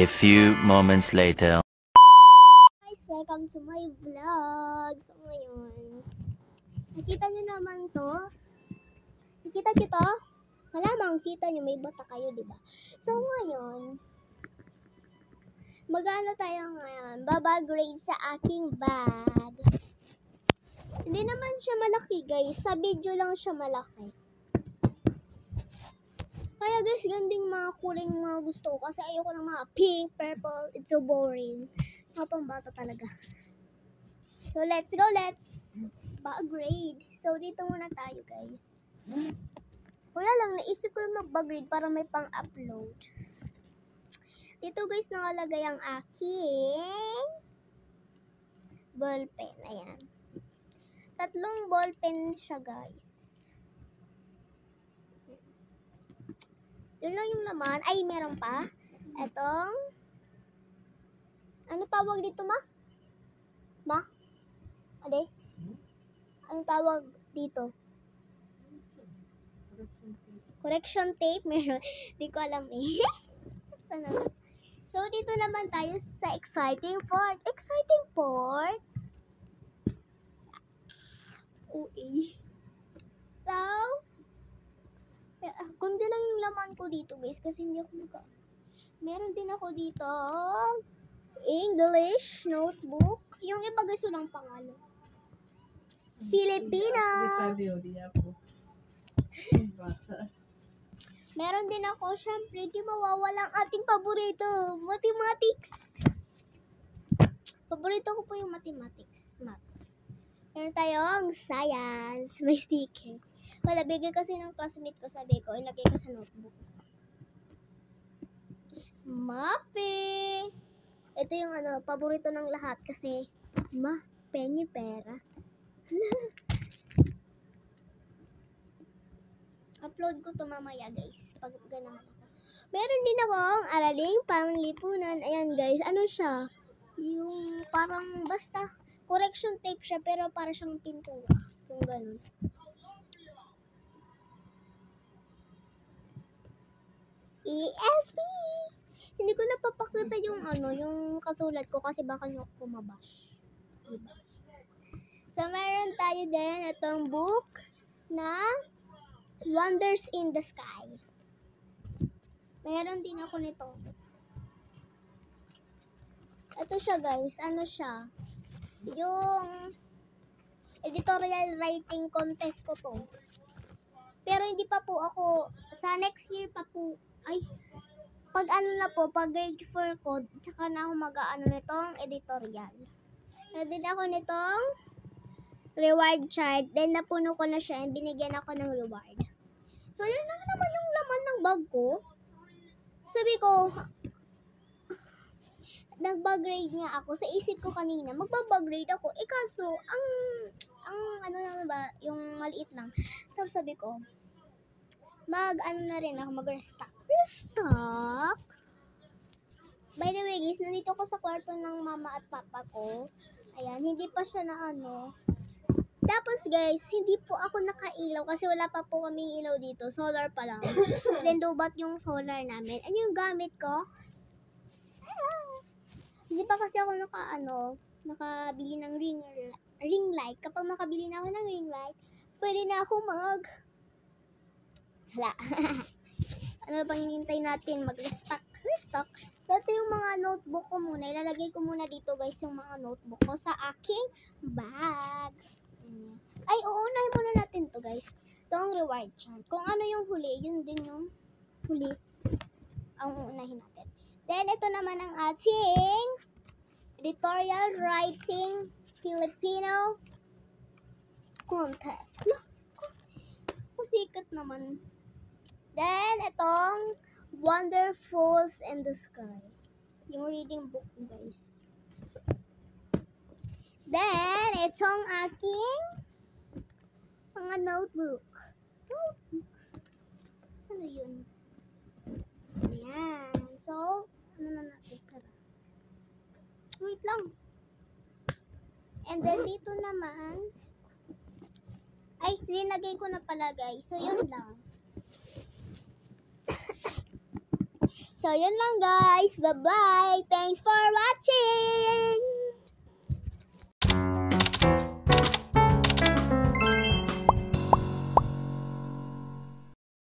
A few moments later. Guys, welcome to my vlog. So ngayon, nakita nyo naman to? Nakita nyo to? Malamang kita nyo, may bata kayo, diba? So ngayon, magano tayo ngayon? Babagrade sa aking bag. Hindi naman siya malaki, guys. Sa video lang siya malaki. Kaya guys, ganding mga kulay mga gusto ko. Kasi ayoko ng mga pink, purple. It's so boring. Mga pambata talaga. So let's go, let's bagrade. So dito muna tayo, guys. Wala lang, naisip ko lang mag-bagrade para may pang-upload. Dito guys, nakalagay ang aking ballpen. Ayan. 3 ballpen siya, guys. Yun lang yung laman. Ay, meron pa. Etong, ano tawag dito, ma? Ma? Ade? Anong tawag dito? Correction tape. Meron. Di ko alam eh. So, dito naman tayo sa exciting part. Exciting part? Okay. So, kundi lang yung laman ko dito, guys. Kasi hindi ako meron din ako dito English notebook. Yung iba guys, walang pangalan. Filipino. Meron din ako, syempre, di mawawala ang ating paborito, mathematics. Paborito ko po yung mathematics. Math. Meron tayong science. May sticker. Wala, bigay kasi ng classmate ko, sabi ko, ilagay ko sa notebook. Mape. Ito yung paborito ng lahat kasi, pengi pera. Upload ko to mamaya, guys. Pag ganahan ako. Meron din akong araling panglipunan. Ayan, guys. Ano siya? Yung parang basta correction tape siya pero para siyang pintura. Yung ganun. ESP. Hindi ko napapakita yung yung kasulat ko kasi baka nyo ako mabash. Diba? So, meron tayo din itong book na Wonders in the Sky. Meron din ako nito. Ito siya, guys. Ano siya? Yung editorial writing contest ko to. Pero hindi pa po ako, sa next year pa po, pag pag grade 4 ko, tsaka na ako mag-aano nitong editorial. Meron din ako nitong reward chart, then napuno ko na siya, and binigyan ako ng reward. So, yun lang naman yung laman ng bag ko. Sabi ko, nag-bag-grade nga ako. Sa isip ko kanina, magbabag-grade ako. Kaso, ang naman ba, yung maliit lang. Tapos sabi ko, na rin ako, mag-restock. Restock? By the way, guys, nandito ko sa kwarto ng mama at papa ko. Ayan, hindi pa siya na Tapos, guys, hindi po ako nakailaw kasi wala pa po kaming ilaw dito. Solar pa lang. Then, dubat yung solar namin. Ano yung gamit ko? Hindi pa kasi ako nakabili ng ring light. Kapag makabili na ako ng ring light, pwede na ako hala. Ano bang hintay natin? Mag-restock. So, ito yung mga notebook ko muna. Ilalagay ko muna dito, guys, yung mga notebook ko sa aking bag. Ay, uunahin muna natin to, guys. Ito ang reward chart. Kung ano yung huli, yun din yung huli ang uunahin natin. Then, ito naman ang ating editorial writing Filipino contest. Sikat naman. Then, itong Wonderfuls in the Sky. Yung reading book, guys. Then, itong aking mga notebook. Ano yun? Ayan. So, ano na natin? Sarap. Wait lang. And then, dito naman, linagay ko na pala, guys. So, yun lang. So, yun lang guys. Bye-bye. Thanks for watching!